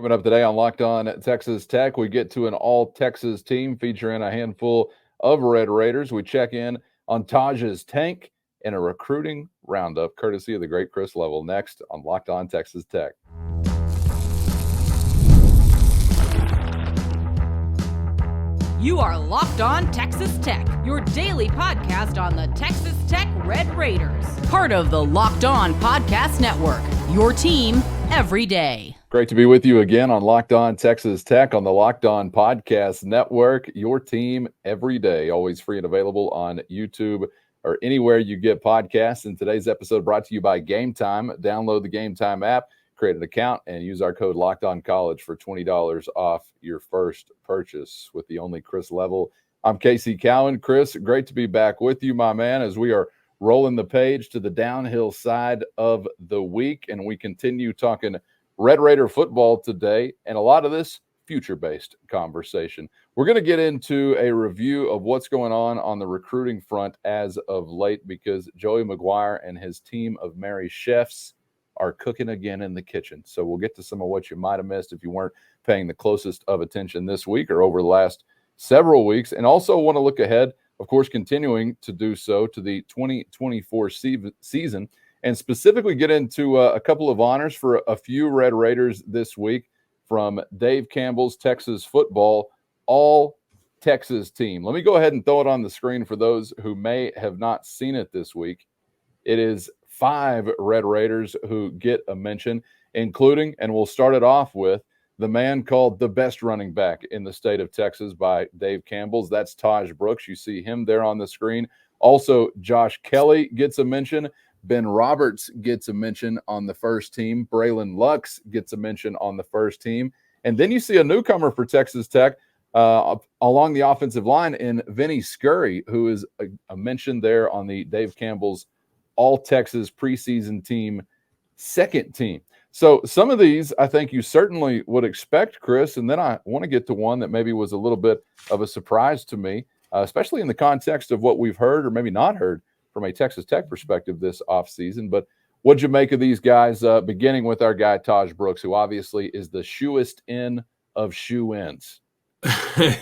Coming up today on Locked On Texas Tech, we get to an all-Texas team featuring a handful of Red Raiders. We check in on Tahj's tank and a recruiting roundup, courtesy of the great Chris Level, next on Locked On Texas Tech. You are Locked On Texas Tech, your daily podcast on the Texas Tech Red Raiders. Part of the Locked On Podcast Network, your team every day. Great to be with you again on Locked On Texas Tech on the Locked On Podcast Network, your team every day, always free and available on YouTube or anywhere you get podcasts. And today's episode brought to you by Gametime. Download the Gametime app, create an account, and use our code LOCKEDONCollege for $20 off your first purchase with the only Chris Level. I'm Casey Cowan. Chris, great to be back with you, my man, as we are rolling the page to the downhill side of the week, and we continue talking Red Raider football today, and a lot of this future-based conversation. We're going to get into a review of what's going on the recruiting front as of late, because Joey McGuire and his team of merry chefs are cooking again in the kitchen. So we'll get to some of what you might have missed if you weren't paying the closest of attention this week or over the last several weeks. And also want to look ahead, of course, continuing to do so to the 2024 season, and specifically get into a couple of honors for a few Red Raiders this week from Dave Campbell's Texas Football All-Texas team. Let me go ahead and throw it on the screen for those who may have not seen it this week. It is 5 Red Raiders who get a mention, including, and we'll start it off with, the man called the best running back in the state of Texas by Dave Campbell's. That's Tahj Brooks. You see him there on the screen. Also, Josh Kelly gets a mention. Ben Roberts gets a mention on the first team. Brilin Lux gets a mention on the first team. And then you see a newcomer for Texas Tech along the offensive line in Vinny Scurry, who is a mention there on the Dave Campbell's All-Texas preseason team, second team. So some of these I think you certainly would expect, Chris, and then I want to get to one that maybe was a little bit of a surprise to me, especially in the context of what we've heard or maybe not heard from a Texas Tech perspective this offseason. But what'd you make of these guys, beginning with our guy Tahj Brooks, who obviously is the shoeest in of shoe-ins?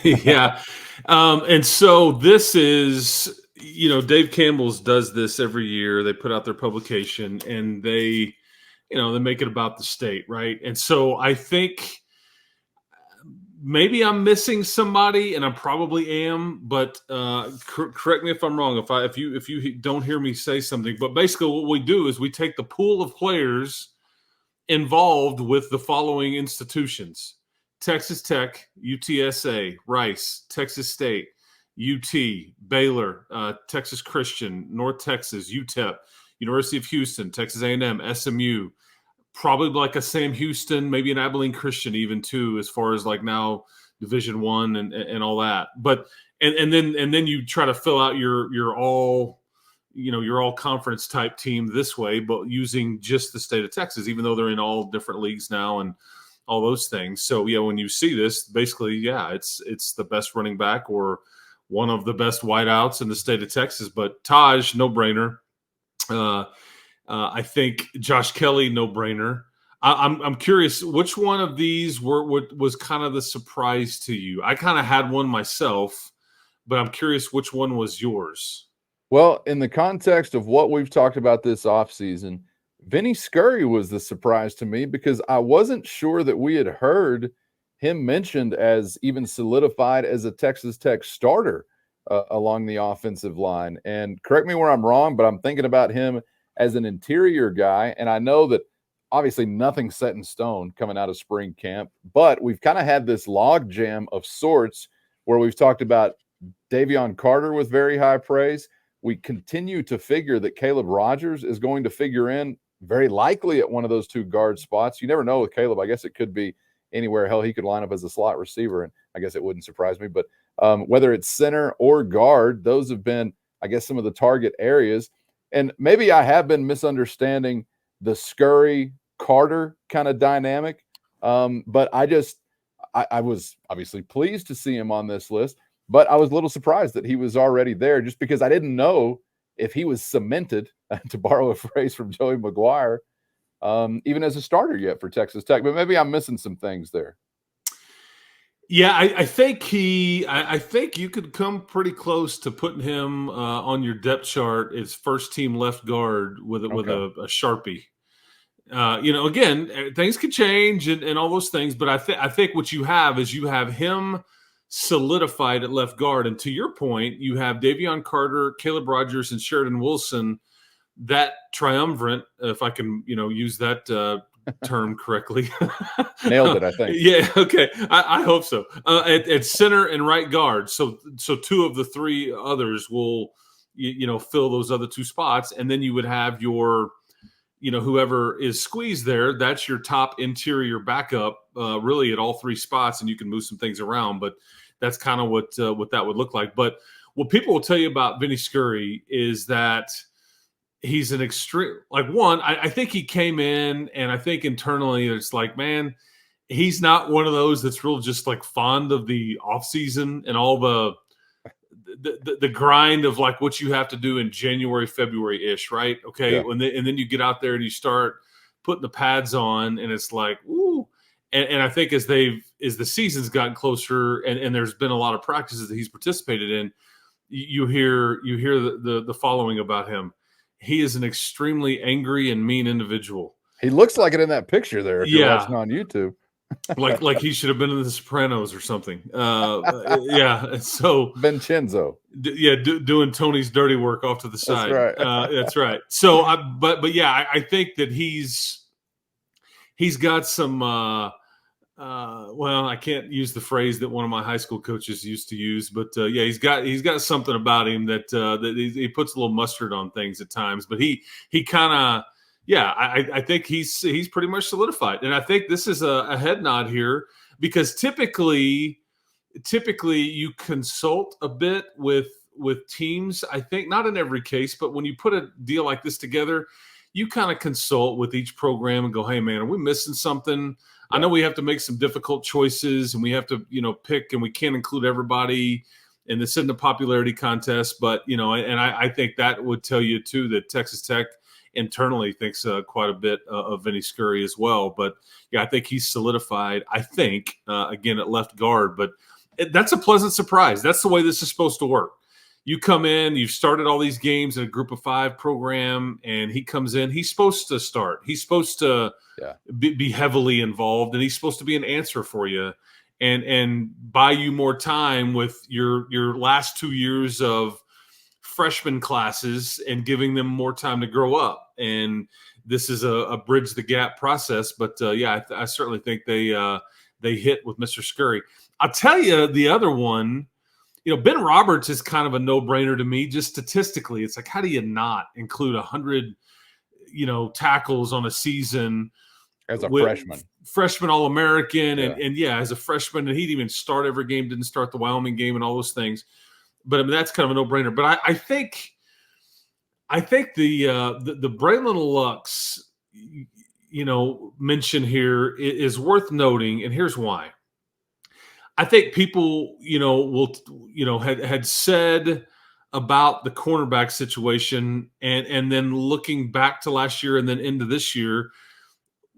Yeah. And so this is, Dave Campbell's does this every year. They put out their publication and they make it about the state, right? And so I think maybe I'm missing somebody, and I probably am, but correct me if I'm wrong. If you don't hear me say something, but basically what we do is we take the pool of players involved with the following institutions: Texas Tech, UTSA, Rice, Texas State, UT, Baylor, Texas Christian, North Texas, UTEP, University of Houston, Texas A&M, SMU, probably like a Sam Houston, maybe an Abilene Christian even too, as far as like now Division I and all that. But and then you try to fill out your all conference type team this way, but using just the state of Texas, even though they're in all different leagues now and all those things. So yeah, when you see this, basically, yeah, it's the best running back or one of the best wideouts in the state of Texas. But Tahj, no brainer. I think Josh Kelly, no brainer. I'm curious, which one of these was kind of the surprise to you? I kind of had one myself, but I'm curious which one was yours. Well, in the context of what we've talked about this offseason, Vinny Scurry was the surprise to me, because I wasn't sure that we had heard him mentioned as even solidified as a Texas Tech starter along the offensive line. And correct me where I'm wrong, but I'm thinking about him as an interior guy. And I know that obviously nothing's set in stone coming out of spring camp, but we've kind of had this log jam of sorts where we've talked about Davion Carter with very high praise. We continue to figure that Caleb Rogers is going to figure in very likely at one of those two guard spots. You never know with Caleb. I guess it could be anywhere. Hell, he could line up as a slot receiver, and I guess it wouldn't surprise me. But whether it's center or guard, those have been, I guess, some of the target areas. And maybe I have been misunderstanding the Scurry-Carter kind of dynamic. But I was obviously pleased to see him on this list, but I was a little surprised that he was already there, just because I didn't know if he was cemented, to borrow a phrase from Joey McGuire, even as a starter yet for Texas Tech. But maybe I'm missing some things there. Yeah, I think I think you could come pretty close to putting him on your depth chart as first team left guard with a Sharpie. Again, things could change and all those things, but I think what you have is you have him solidified at left guard, and to your point, you have Davion Carter, Caleb Rogers, and Sheridan Wilson. That triumvirate, if I can, use that term correctly. Nailed it, I think. Yeah, okay. I hope so. At center and right guard. So two of the three others will, fill those other two spots. And then you would have your, whoever is squeezed there, that's your top interior backup, really at all three spots, and you can move some things around. But that's kind of what that would look like. But what people will tell you about Vinny Scurry is that he's an extreme, I think he came in, and I think internally it's like, man, he's not one of those that's real just like fond of the offseason and all the grind of like what you have to do in January, February-ish, right? Okay. Yeah. And then you get out there and you start putting the pads on, and it's like, ooh. And I think as the season's gotten closer and there's been a lot of practices that he's participated in, you hear the following about him. He is an extremely angry and mean individual. He looks like it in that picture there. If you're watching on YouTube, like he should have been in The Sopranos or something. Yeah. So Vincenzo. Doing Tony's dirty work off to the side. That's right. That's right. So, but yeah, I think that he's got some. Well, I can't use the phrase that one of my high school coaches used to use, but yeah, he's got something about him that he puts a little mustard on things at times. But he kind of, yeah, I think he's pretty much solidified, and I think this is a head nod here because typically you consult a bit with teams. I think not in every case, but when you put a deal like this together, you kind of consult with each program and go, hey man, are we missing something? I know we have to make some difficult choices and we have to, pick, and we can't include everybody, and this isn't a popularity contest, but, and I think that would tell you too that Texas Tech internally thinks quite a bit of Vinny Scurry as well. But yeah, I think he's solidified, I think, again, at left guard, but that's a pleasant surprise. That's the way this is supposed to work. You come in, you've started all these games in a group of 5 program, and he comes in. He's supposed to start. He's supposed to be heavily involved, and he's supposed to be an answer for you and buy you more time with your last 2 years of freshman classes and giving them more time to grow up. And this is a bridge the gap process. But, yeah, I certainly think they hit with Mr. Scurry. I'll tell you the other one. Ben Roberts is kind of a no-brainer to me, just statistically. It's like, how do you not include 100, tackles on a season as a freshman? Freshman All-American, and yeah, as a freshman, and he didn't even start every game, didn't start the Wyoming game, and all those things. But I mean, that's kind of a no-brainer. But I think the Brilin Lux, mention here is worth noting, and here's why. I think people, had said about the cornerback situation, and then looking back to last year and then into this year,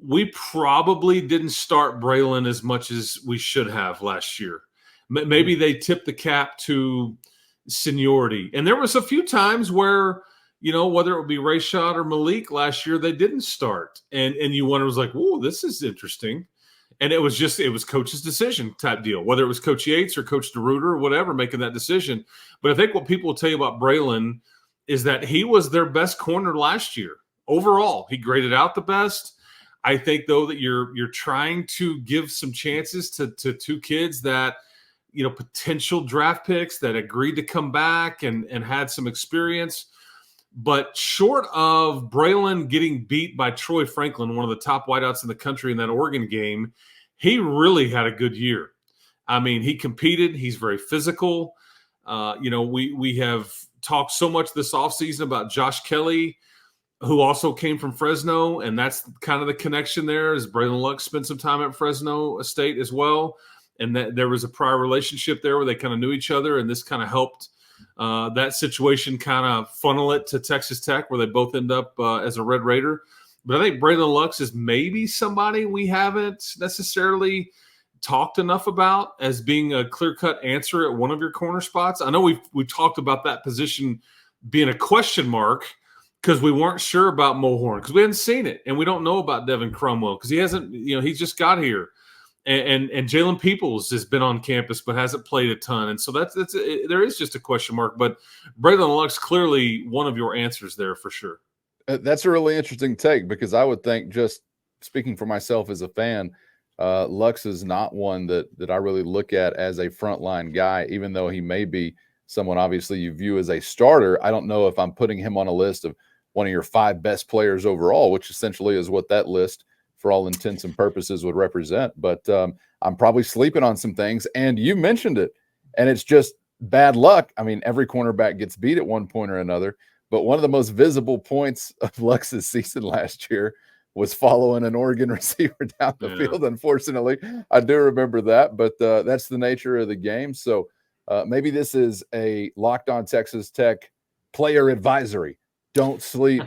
we probably didn't start Brilin as much as we should have last year. Maybe they tipped the cap to seniority. And there was a few times where, whether it would be Rayshad or Malik last year, they didn't start. And you wonder, was like, whoa, this is interesting. And it was coach's decision type deal, whether it was Coach Yates or Coach DeRuiter or whatever making that decision. But I think what people will tell you about Brilin is that he was their best corner last year. Overall, he graded out the best. I think, though, that you're trying to give some chances to 2 kids that, potential draft picks that agreed to come back and had some experience. But short of Brilin getting beat by Troy Franklin, one of the top wideouts in the country in that Oregon game, he really had a good year. I mean, he competed. He's very physical. We have talked so much this offseason about Josh Kelly, who also came from Fresno, and that's kind of the connection there, as Brilin Lux spent some time at Fresno State as well. And that there was a prior relationship there where they kind of knew each other, and this kind of helped that situation kind of funnel it to Texas Tech, where they both end up as a Red Raider. But I think Brilin Lux is maybe somebody we haven't necessarily talked enough about as being a clear-cut answer at one of your corner spots. I know we've talked about that position being a question mark because we weren't sure about Mohorn because we hadn't seen it, and we don't know about Devin Cromwell because he hasn't, he's just got here. And Jalen Peoples has been on campus but hasn't played a ton, and so there is just a question mark. But Brilin Lux clearly one of your answers there for sure. That's a really interesting take because I would think, just speaking for myself as a fan, Lux is not one that I really look at as a frontline guy, even though he may be someone obviously you view as a starter. I don't know if I'm putting him on a list of one of your 5 best players overall, which essentially is what that list for all intents and purposes would represent. But I'm probably sleeping on some things, and you mentioned it, and it's just bad luck. I mean, every cornerback gets beat at one point or another, but one of the most visible points of Lux's season last year was following an Oregon receiver down the field. Unfortunately, I do remember that, but that's the nature of the game. So maybe this is a Locked On Texas Tech player advisory. Don't sleep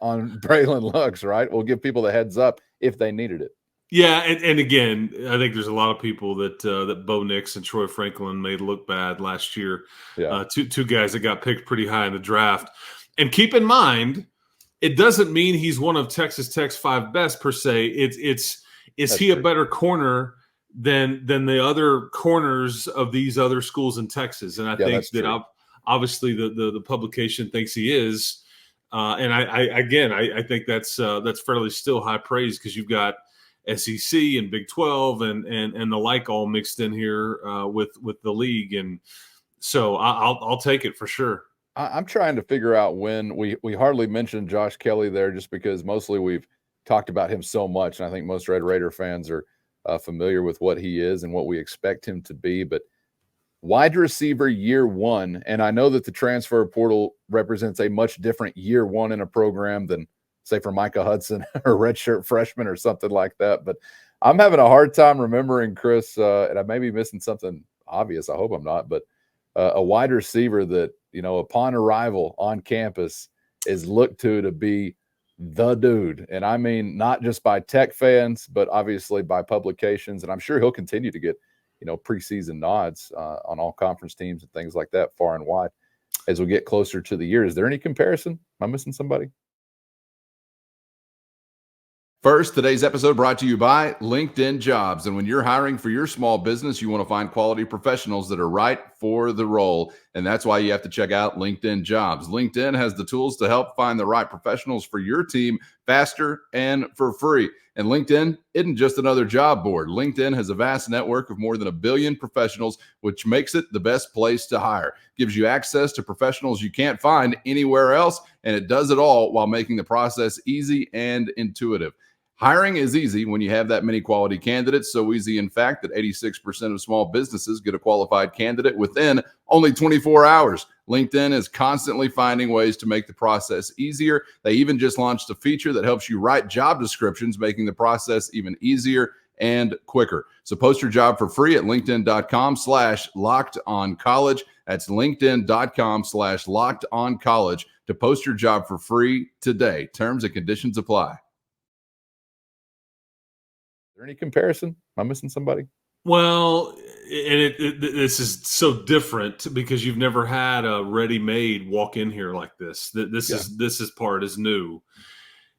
on Brilin Lux, right? We'll give people the heads up if they needed it. Yeah, and again, I think there's a lot of people that Bo Nix and Troy Franklin made look bad last year. Yeah. Two guys that got picked pretty high in the draft. And keep in mind, it doesn't mean he's one of Texas Tech's 5 best per se. Is he a better corner than the other corners of these other schools in Texas? And I think that obviously the publication thinks he is. And I think that's fairly still high praise because you've got SEC and Big 12 and the like all mixed in here with the league, and so I'll take it for sure. I'm trying to figure out when we hardly mentioned Josh Kelly there, just because mostly we've talked about him so much, and I think most Red Raider fans are familiar with what he is and what we expect him to be. But wide receiver year 1, and I know that the transfer portal represents a much different year 1 in a program than, say, for Micah Hudson or redshirt freshman or something like that. But I'm having a hard time remembering, Chris, and I may be missing something obvious. I hope I'm not, but a wide receiver that, upon arrival on campus is looked to be the dude. And I mean, not just by Tech fans, but obviously by publications. And I'm sure he'll continue to get, preseason nods on all conference teams and things like that far and wide as we get closer to the year. Is there any comparison? Am I missing somebody? First, today's episode brought to you by LinkedIn Jobs. And when you're hiring for your small business, you want to find quality professionals that are right for the role. And that's why you have to check out LinkedIn Jobs. LinkedIn has the tools to help find the right professionals for your team faster and for free. And LinkedIn isn't just another job board. LinkedIn has a vast network of more than 1 billion professionals, which makes it the best place to hire. Gives you access to professionals you can't find anywhere else, and it does it all while making the process easy and intuitive. Hiring is easy when you have that many quality candidates. So easy, in fact, that 86% of small businesses get a qualified candidate within only 24 hours. LinkedIn is constantly finding ways to make the process easier. They even just launched a feature that helps you write job descriptions, making the process even easier and quicker. So post your job for free at linkedin.com/lockedoncollege. That's linkedin.com/lockedoncollege to post your job for free today. Terms and conditions apply. Is there any comparison? Am I missing somebody? Well, and this is so different because you've never had a ready-made walk in here like this. This is part is new.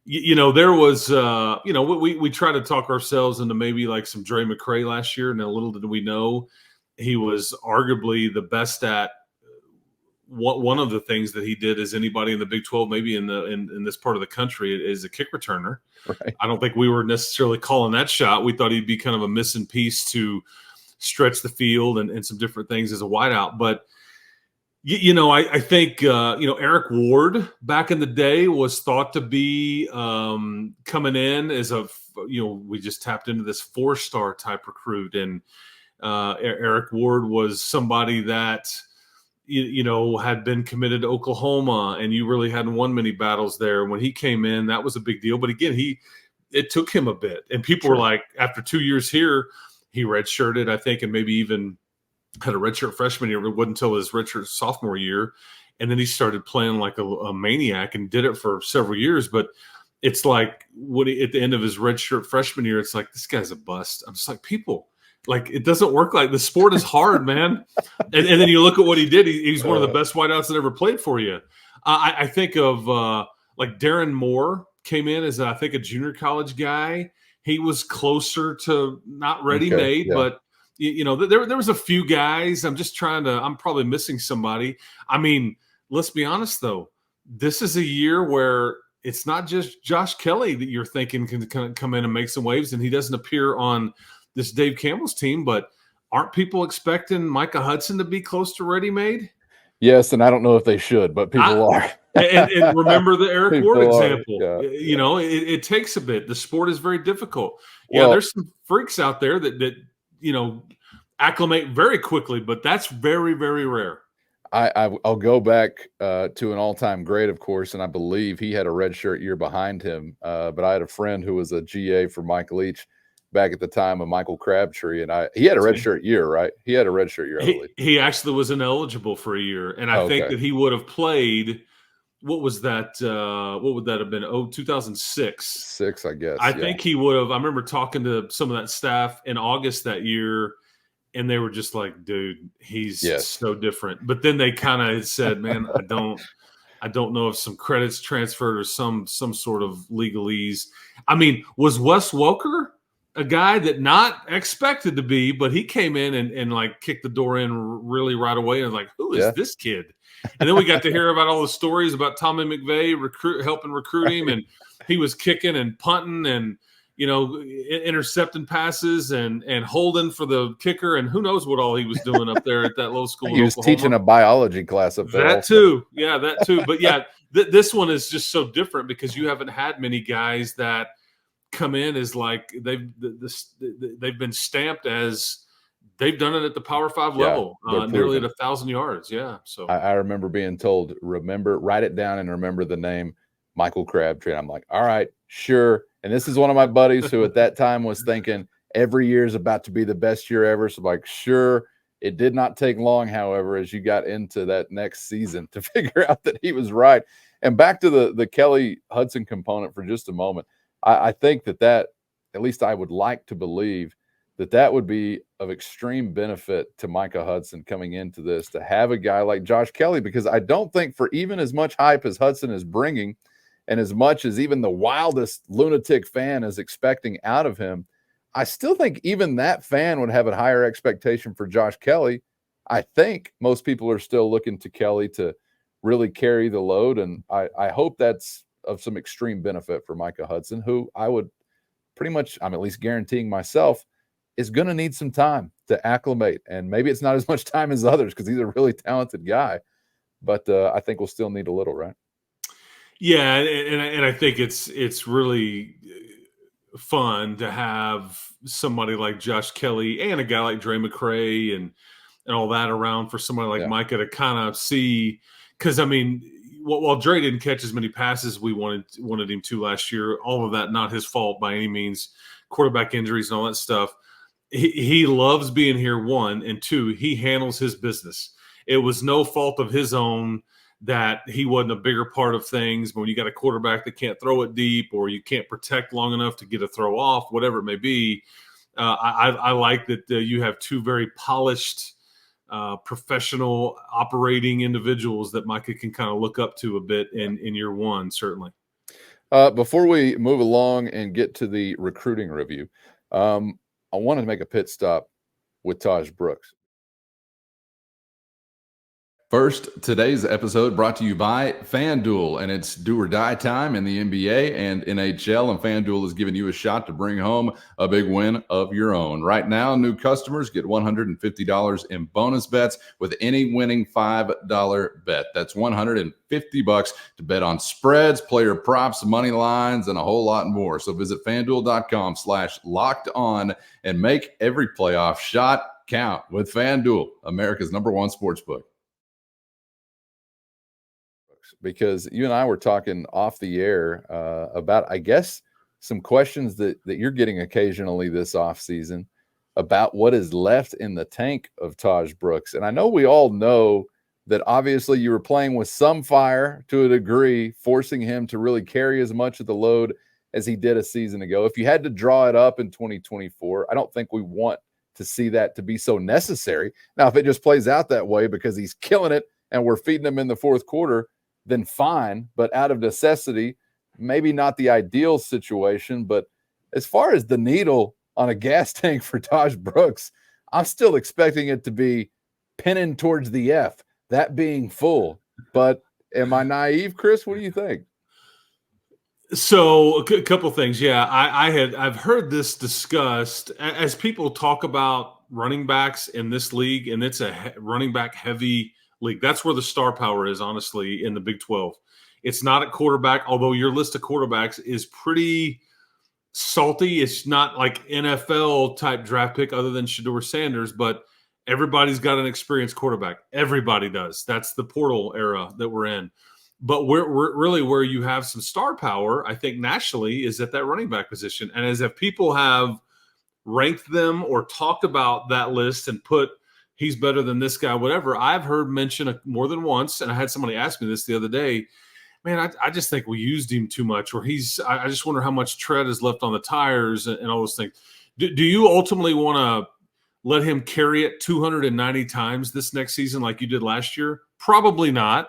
There was, we try to talk ourselves into maybe like some Dre McCray last year, and a little did we know he was arguably the best at one of the things that he did as anybody in the Big 12, maybe in this part of the country, is a kick returner. Right. I don't think we were necessarily calling that shot. We thought he'd be kind of a missing piece to stretch the field and some different things as a wideout. But, I think, Eric Ward back in the day was thought to be coming in as we just tapped into this 4-star type recruit. And Eric Ward was somebody that, had been committed to Oklahoma, and you really hadn't won many battles there. When he came in, that was a big deal. But again, it took him a bit. And people were like, after 2 years here, he redshirted, I think, and maybe even had a redshirt freshman year. It wasn't until his redshirt sophomore year. And then he started playing like a maniac and did it for several years. But it's like at the end of his redshirt freshman year, it's like, this guy's a bust. I'm just like, people, like, it doesn't work like the sport is hard, man. And then you look at what he did. He's one of the best wideouts that ever played for you. I think of like Darren Moore came in as, I think, a junior college guy. He was closer to not ready-made, but there was a few guys. I'm probably missing somebody. I mean, let's be honest though. This is a year where it's not just Josh Kelly that you're thinking can come in and make some waves, and he doesn't appear on this Dave Campbell's team, but aren't people expecting Micah Hudson to be close to ready-made? Yes, and I don't know if they should, but people are. and remember the Eric Ward example. Yeah. It takes a bit. The sport is very difficult. Yeah, there's some freaks out there that acclimate very quickly, but that's very, very rare. I'll go back to an all-time great, of course, and I believe he had a redshirt year behind him. But I had a friend who was a GA for Mike Leach back at the time of Michael Crabtree, and he had a redshirt year, right? He had a redshirt year, I believe. He actually was ineligible for a year, and I think that he would have played. What was that? What would that have been? 2006. Six, I guess. I think he would have. I remember talking to some of that staff in August that year, and they were just like, dude, he's so different. But then they kind of said, man, I don't know if some credits transferred or some sort of legalese. I mean, was Wes Welker a guy that not expected to be, but he came in and like kicked the door in really right away, and like, who is this kid? And then we got to hear about all the stories about Tommy McVay helping recruit him, and he was kicking and punting and intercepting passes and holding for the kicker, and who knows what all he was doing up there at that low school. He was teaching a biology class up there. That too. But yeah, this one is just so different because you haven't had many guys that come in as like they've been stamped as they've done it at the Power 5 level, nearly at 1,000 yards. Yeah. So I remember being told, write it down and remember the name Michael Crabtree. And I'm like, all right, sure. And this is one of my buddies who at that time was thinking every year is about to be the best year ever. So like, sure. It did not take long, however, as you got into that next season to figure out that he was right. And back to the Kelly Hudson component for just a moment. I think that at least I would like to believe that would be of extreme benefit to Micah Hudson coming into this, to have a guy like Josh Kelly, because I don't think for even as much hype as Hudson is bringing and as much as even the wildest lunatic fan is expecting out of him, I still think even that fan would have a higher expectation for Josh Kelly. I think most people are still looking to Kelly to really carry the load, and I hope that's of some extreme benefit for Micah Hudson, who I would I'm at least guaranteeing myself, is going to need some time to acclimate. And maybe it's not as much time as others because he's a really talented guy, but I think we'll still need a little, right? Yeah. And I think it's really fun to have somebody like Josh Kelly and a guy like Dre McCray and all that around for somebody like Micah to kind of see. Cause I mean, while Dre didn't catch as many passes as we wanted him to last year, all of that not his fault by any means, quarterback injuries and all that stuff. He loves being here, one, and two, he handles his business. It was no fault of his own that he wasn't a bigger part of things. But when you got a quarterback that can't throw it deep, or you can't protect long enough to get a throw off, whatever it may be, I like that you have two very polished, professional operating individuals that Micah can kind of look up to a bit in year one, certainly. Before we move along and get to the recruiting review, I wanted to make a pit stop with Taj Brooks. First, today's episode brought to you by FanDuel, and it's do or die time in the NBA and NHL, and FanDuel is giving you a shot to bring home a big win of your own. Right now, new customers get $150 in bonus bets with any winning $5 bet. That's $150 to bet on spreads, player props, money lines, and a whole lot more. So visit FanDuel.com/locked-on and make every playoff shot count with FanDuel, America's #1 sportsbook. Because you and I were talking off the air about, I guess, some questions that you're getting occasionally this offseason about what is left in the tank of Tahj Brooks. And I know we all know that obviously you were playing with some fire to a degree, forcing him to really carry as much of the load as he did a season ago. If you had to draw it up in 2024, I don't think we want to see that to be so necessary. Now, if it just plays out that way because he's killing it and we're feeding him in the fourth quarter, then fine. But out of necessity, maybe not the ideal situation. But as far as the needle on a gas tank for Tahj Brooks, I'm still expecting it to be pinning towards the F, that being full. But am I naive, Chris? What do you think? So a couple things. Yeah, I've heard this discussed as people talk about running backs in this league, and it's a running back heavy league. That's where the star power is, honestly, in the Big 12. It's not at quarterback, although your list of quarterbacks is pretty salty. It's not like NFL type draft pick other than Shedeur Sanders, but everybody's got an experienced quarterback. Everybody does. That's the portal era that we're in. But we're really where you have some star power, I think, nationally, is at that running back position. And as if people have ranked them or talked about that list and put he's better than this guy, whatever, I've heard mention more than once, and I had somebody ask me this the other day, man, I just think we used him too much, or I just wonder how much tread is left on the tires and all those things. Do you ultimately want to let him carry it 290 times this next season like you did last year? Probably not.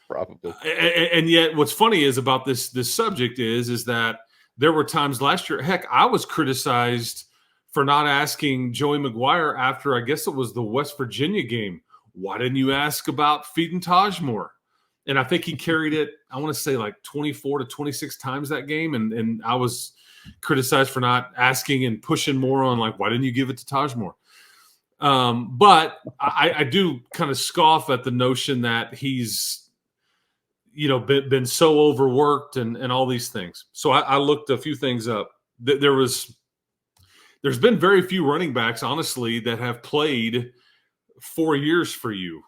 Probably. And yet what's funny is about this subject is that there were times last year, heck, I was criticized for not asking Joey McGuire after, I guess it was the West Virginia game. Why didn't you ask about feeding Taj more? And I think he carried it, I want to say like 24 to 26 times that game. And I was criticized for not asking and pushing more on like, why didn't you give it to Taj more? But I do kind of scoff at the notion that he's, been so overworked and all these things. So I looked a few things up. There's been very few running backs, honestly, that have played 4 years for you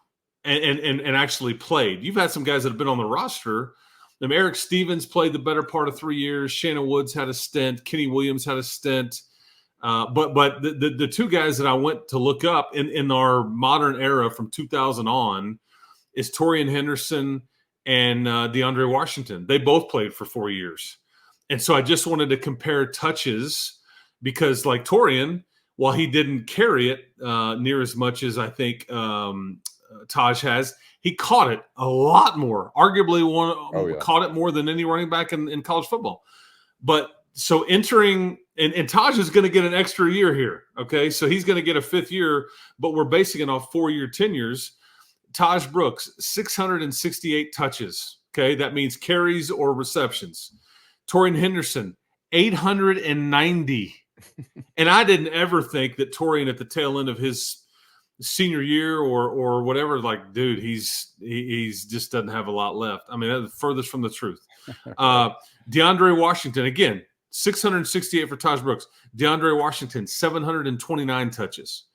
and actually played. You've had some guys that have been on the roster. Eric Stevens played the better part of 3 years. Shannon Woods had a stint. Kenny Williams had a stint. But the two guys that I went to look up in our modern era from 2000 on is Torian Henderson and DeAndre Washington. They both played for 4 years. And so I just wanted to compare touches because like Torian, while he didn't carry it near as much as I think Taj has, he caught it a lot more, arguably caught it more than any running back in college football. But so entering and Taj is going to get an extra year here. Okay. So he's going to get a fifth year, but we're basing it off 4 year tenures. Tahj Brooks, 668 touches. Okay, that means carries or receptions. Torian Henderson, 890. And I didn't ever think that Torian at the tail end of his senior year or whatever, like, dude, he's just doesn't have a lot left. I mean, that's the furthest from the truth. DeAndre Washington, again, 668 for Tahj Brooks. DeAndre Washington, 729 touches.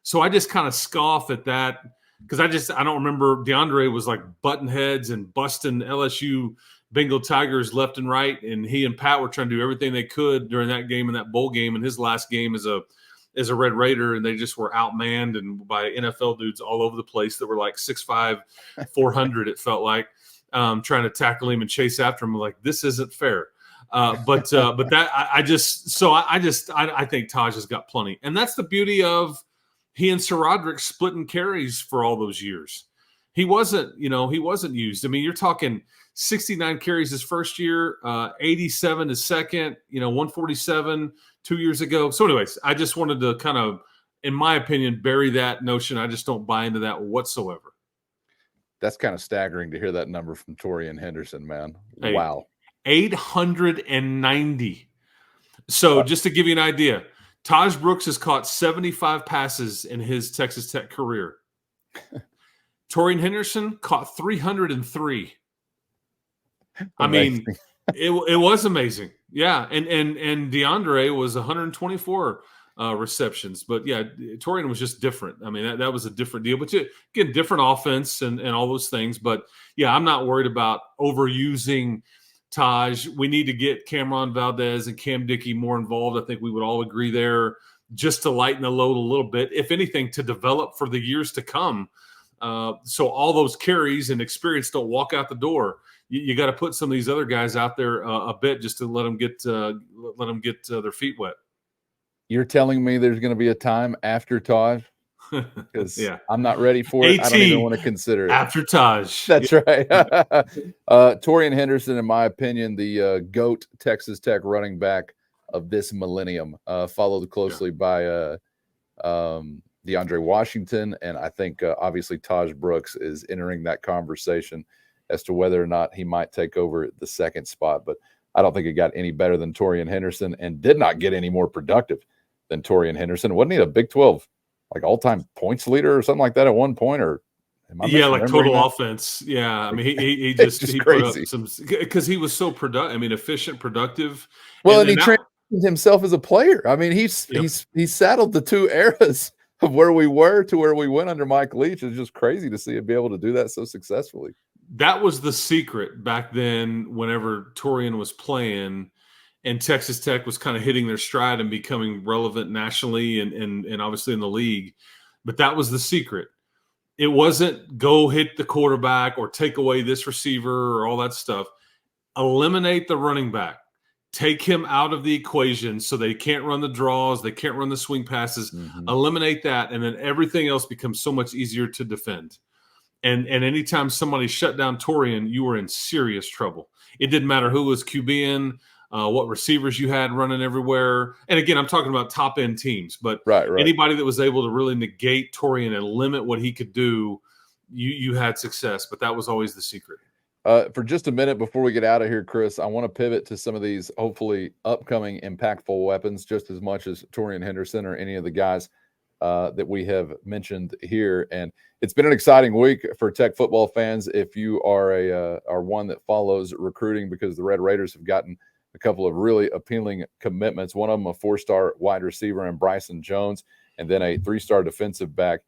So I just kind of scoff at that. Because I don't remember DeAndre was like button heads and busting LSU Bengal Tigers left and right, and he and Pat were trying to do everything they could during that game and that bowl game and his last game as a Red Raider, and they just were outmanned and by NFL dudes all over the place that were like 6'5", 400. It felt like trying to tackle him and chase after him. Like, this isn't fair. But that I think Taj has got plenty, and that's the beauty of he and Sir Roderick splitting carries for all those years. He wasn't used. I mean, you're talking 69 carries his first year, 87 his second, 147 2 years ago. So anyways, I just wanted to kind of, in my opinion, bury that notion. I just don't buy into that whatsoever. That's kind of staggering to hear that number from Torian Henderson, man. Hey, wow. 890. So just to give you an idea, Tahj Brooks has caught 75 passes in his Texas Tech career. Torian Henderson caught 303. I mean, it was amazing. Yeah, and DeAndre was 124 receptions. But, yeah, Torian was just different. I mean, that was a different deal. But, again, different offense and all those things. But, yeah, I'm not worried about overusing Taj. We need to get Cameron Valdez and Cam Dickey more involved. I think we would all agree there, just to lighten the load a little bit, if anything, to develop for the years to come So all those carries and experience don't walk out the door. You got to put some of these other guys out there a bit just to let them get their feet wet. You're telling me there's going to be a time after Taj? Because Yeah, I'm not ready for it. I don't even want to consider it. After Taj. That's right. Torian Henderson, in my opinion, the GOAT Texas Tech running back of this millennium, followed closely by DeAndre Washington. And I think obviously Taj Brooks is entering that conversation as to whether or not he might take over the second spot. But I don't think it got any better than Torian Henderson, and did not get any more productive than Torian Henderson. Wasn't he a Big 12 like all-time points leader or something like that at one point? Or like total offense. Yeah, I mean he just he crazy. Put up some, because he was so productive. I mean, efficient, productive. Well, and he trained himself as a player. I mean, he's saddled the two eras of where we were to where we went under Mike Leach. It's just crazy to see him be able to do that so successfully. That was the secret back then. Whenever Torian was playing, and Texas Tech was kind of hitting their stride and becoming relevant nationally and obviously in the league. But that was the secret. It wasn't go hit the quarterback or take away this receiver or all that stuff. Eliminate the running back. Take him out of the equation so they can't run the draws, they can't run the swing passes. Eliminate that, and then everything else becomes so much easier to defend. And anytime somebody shut down Torian, you were in serious trouble. It didn't matter who was QBing, what receivers you had running everywhere. And again, I'm talking about top-end teams. But anybody that was able to really negate Torian and limit what he could do, you had success. But that was always the secret. For just a minute before we get out of here, Chris, I want to pivot to some of these hopefully upcoming impactful weapons, just as much as Torian Henderson or any of the guys that we have mentioned here. And it's been an exciting week for Tech football fans. If you are one that follows recruiting, because the Red Raiders have gotten a couple of really appealing commitments. One of them a 4-star wide receiver in Bryson Jones, and then a 3-star defensive back.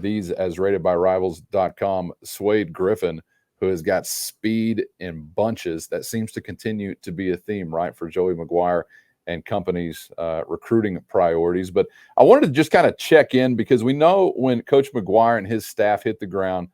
These as rated by Rivals.com, Swade Griffin, who has got speed in bunches. That seems to continue to be a theme, right, for Joey McGuire and company's recruiting priorities. But I wanted to just kind of check in, because we know when Coach McGuire and his staff hit the ground,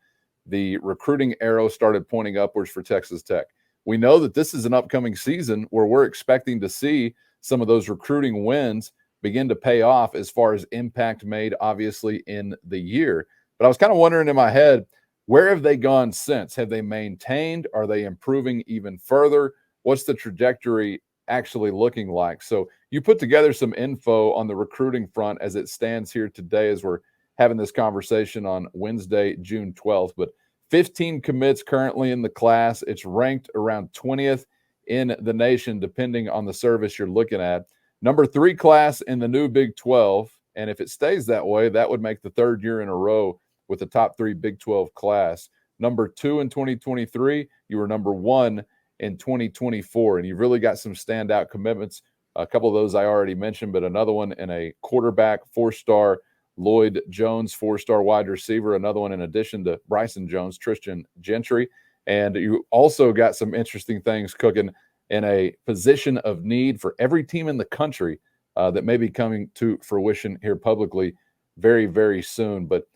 the recruiting arrow started pointing upwards for Texas Tech. We know that this is an upcoming season where we're expecting to see some of those recruiting wins begin to pay off as far as impact made, obviously, in the year. But I was kind of wondering in my head, where have they gone since? Have they maintained? Are they improving even further? What's the trajectory actually looking like? So you put together some info on the recruiting front as it stands here today, as we're having this conversation on Wednesday, June 12th. But 15 commits currently in the class. It's ranked around 20th in the nation, depending on the service you're looking at. Number 3 class in the new Big 12. And if it stays that way, that would make the 3rd year in a row with the top 3 Big 12 class. Number 2 in 2023, you were number 1 in 2024. And you've really got some standout commitments. A couple of those I already mentioned, but another one in a quarterback, 4-star Lloyd Jones, 4-star wide receiver. Another one in addition to Bryson Jones, Tristan Gentry. And you also got some interesting things cooking in a position of need for every team in the country that may be coming to fruition here publicly very, very soon. But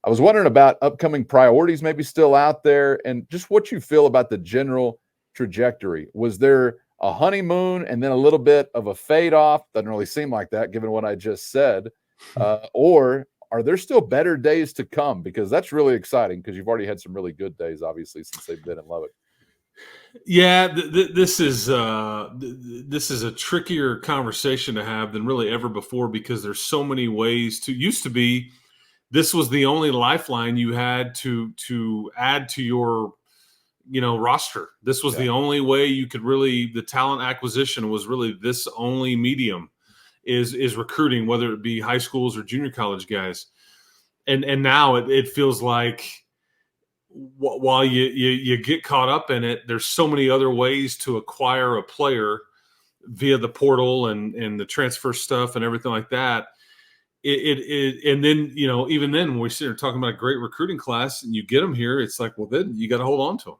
I was wondering about upcoming priorities maybe still out there, and just what you feel about the general trajectory. Was there a honeymoon and then a little bit of a fade off? Doesn't really seem like that given what I just said. Or are there still better days to come? Because that's really exciting, because you've already had some really good days, obviously, since they've been in Lubbock. Yeah, this is a trickier conversation to have than really ever before, because there's so many ways to. Used to be, this was the only lifeline you had to add to your roster. This was the only way you could really, the talent acquisition was really this only medium is recruiting, whether it be high schools or junior college guys. And now it feels like while you get caught up in it, there's so many other ways to acquire a player via the portal and the transfer stuff and everything like that. And then, even then, when we sit here talking about a great recruiting class and you get them here, it's like, well, then you got to hold on to them.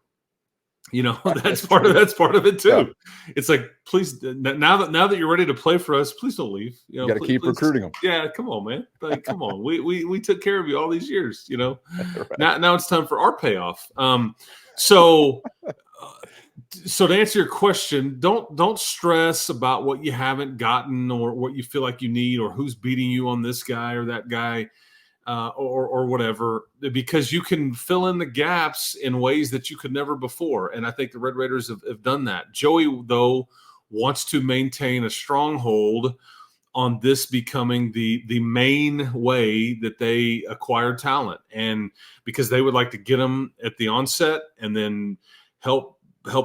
You know, that's part of it too. Yeah. It's like, please, now that you're ready to play for us, please don't leave. You got to keep recruiting them. Yeah, come on, man. Like, come on. We took care of you all these years. You know, right. Now it's time for our payoff. So to answer your question, don't stress about what you haven't gotten or what you feel like you need or who's beating you on this guy or that guy. Or whatever, because you can fill in the gaps in ways that you could never before. And I think the Red Raiders have done that. Joey, though, wants to maintain a stronghold on this becoming the main way that they acquire talent. And because they would like to get them at the onset and then help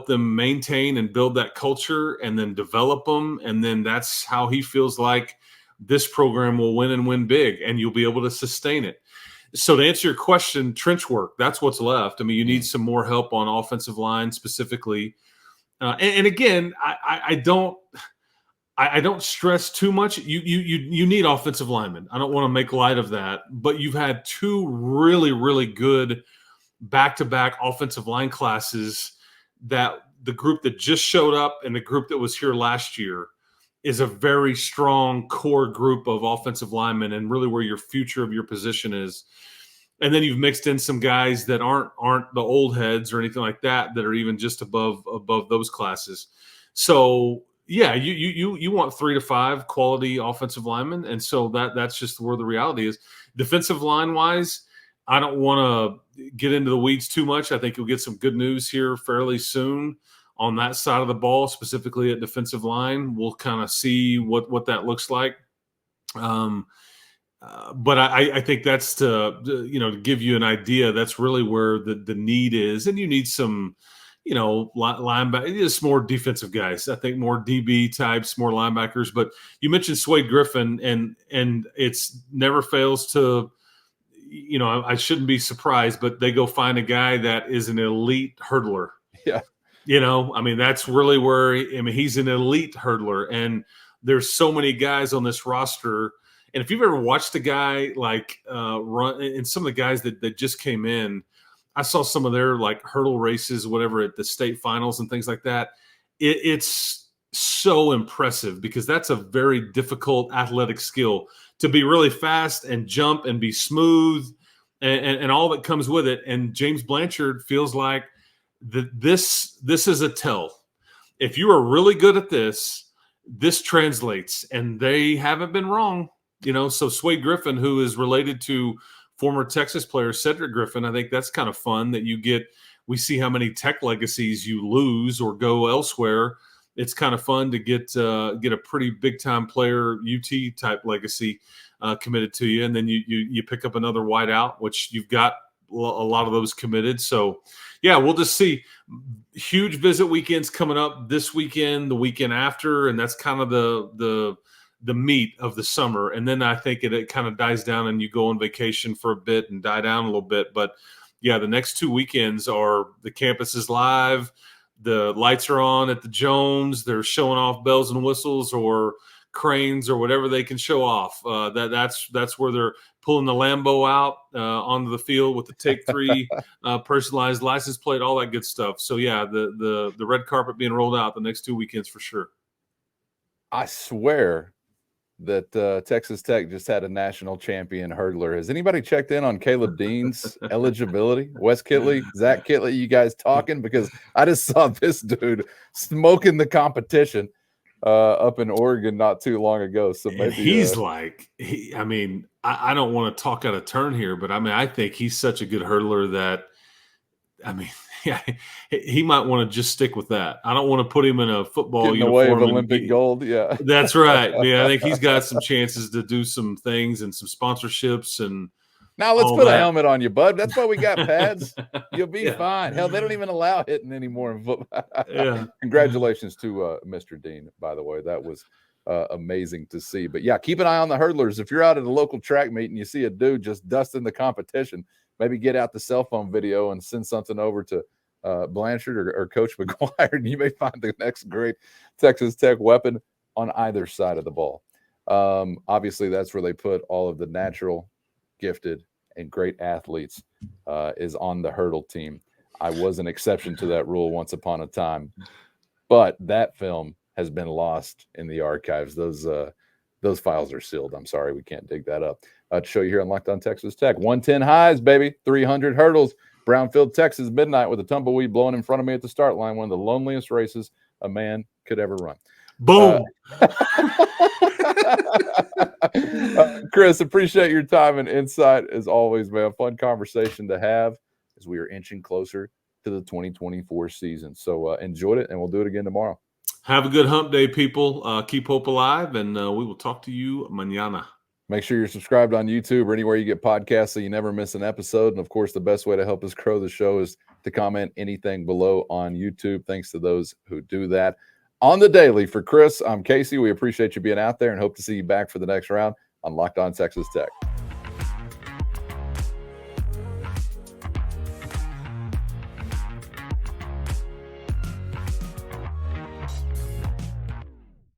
them maintain and build that culture and then develop them. And then that's how he feels like this program will win and win big, and you'll be able to sustain it. So to answer your question, trench work, that's what's left. I mean, you need some more help on offensive line specifically. And again, I don't stress too much. You need offensive linemen. I don't want to make light of that, but you've had two really, really good back-to-back offensive line classes that the group that just showed up and the group that was here last year is a very strong core group of offensive linemen and really where your future of your position is. And then you've mixed in some guys that aren't the old heads or anything like that are even just above those classes. So yeah, you want 3 to 5 quality offensive linemen. And so that's just where the reality is. Defensive line wise, I don't want to get into the weeds too much. I think you'll get some good news here fairly soon on that side of the ball, specifically at defensive line. We'll kind of see what that looks like. But I think that's to give you an idea. That's really where the need is. And you need some, linebacker, just more defensive guys. I think more DB types, more linebackers. But you mentioned Swade Griffin, and it's never fails to, I shouldn't be surprised, but they go find a guy that is an elite hurdler. Yeah. That's really where he's an elite hurdler, and there's so many guys on this roster. And if you've ever watched a guy like run, and some of the guys that just came in, I saw some of their like hurdle races, whatever, at the state finals and things like that. It's so impressive because that's a very difficult athletic skill to be really fast and jump and be smooth and all that comes with it. And James Blanchard feels like this is a tell. If you are really good at this translates, and they haven't been wrong. So Swade Griffin, who is related to former Texas player Cedric Griffin, I think that's kind of fun that we see how many Tech legacies you lose or go elsewhere. It's kind of fun to get a pretty big time player UT type legacy committed to you, and then you pick up another wideout, which you've got a lot of those committed. So yeah, we'll just see. Huge visit weekends coming up this weekend, the weekend after, and that's kind of the meat of the summer. And then I think it kind of dies down and you go on vacation for a bit and die down a little bit. But yeah, the next 2 weekends are the campus is live. The lights are on at the Jones. They're showing off bells and whistles or cranes or whatever they can show off. That's where they're pulling the Lambo out onto the field with the Take 3 personalized license plate, all that good stuff. So yeah, the red carpet being rolled out the next 2 weekends for sure. I swear that Texas Tech just had a national champion hurdler. Has anybody checked in on Caleb Dean's eligibility? Wes Kitley, Zach Kitley, you guys talking? Because I just saw this dude smoking the competition up in Oregon not too long ago. So maybe he's I don't want to talk out of turn here, but I think he's such a good hurdler that yeah, he might want to just stick with that. I don't want to put him in a football uniform. In the way of Olympic gold, yeah. That's right. Yeah, I think he's got some chances to do some things and some sponsorships. And now let's put a helmet on you, bud. That's why we got pads. You'll be fine. Hell, they don't even allow hitting anymore in football. Yeah. Congratulations to Mr. Dean, by the way. That was amazing to see. But yeah, keep an eye on the hurdlers. If you're out at a local track meet and you see a dude just dusting the competition, maybe get out the cell phone video and send something over to Blanchard or Coach McGuire, and you may find the next great Texas Tech weapon on either side of the ball. Obviously, that's where they put all of the natural, gifted, and great athletes is on the hurdle team. I was an exception to that rule once upon a time. But that film has been lost in the archives. Those files are sealed. I'm sorry, we can't dig that up. To show you here on Locked On Texas Tech. 110 highs, baby. 300 hurdles. Brownfield, Texas, midnight with a tumbleweed blowing in front of me at the start line. One of the loneliest races a man could ever run. Boom. Chris, appreciate your time and insight as always, man. Fun conversation to have as we are inching closer to the 2024 season. So enjoyed it, and we'll do it again tomorrow. Have a good hump day, people. Keep hope alive, and we will talk to you mañana. Make sure you're subscribed on YouTube or anywhere you get podcasts so you never miss an episode. And, of course, the best way to help us grow the show is to comment anything below on YouTube. Thanks to those who do that. On the daily, for Chris, I'm Casey. We appreciate you being out there and hope to see you back for the next round on Locked On Texas Tech.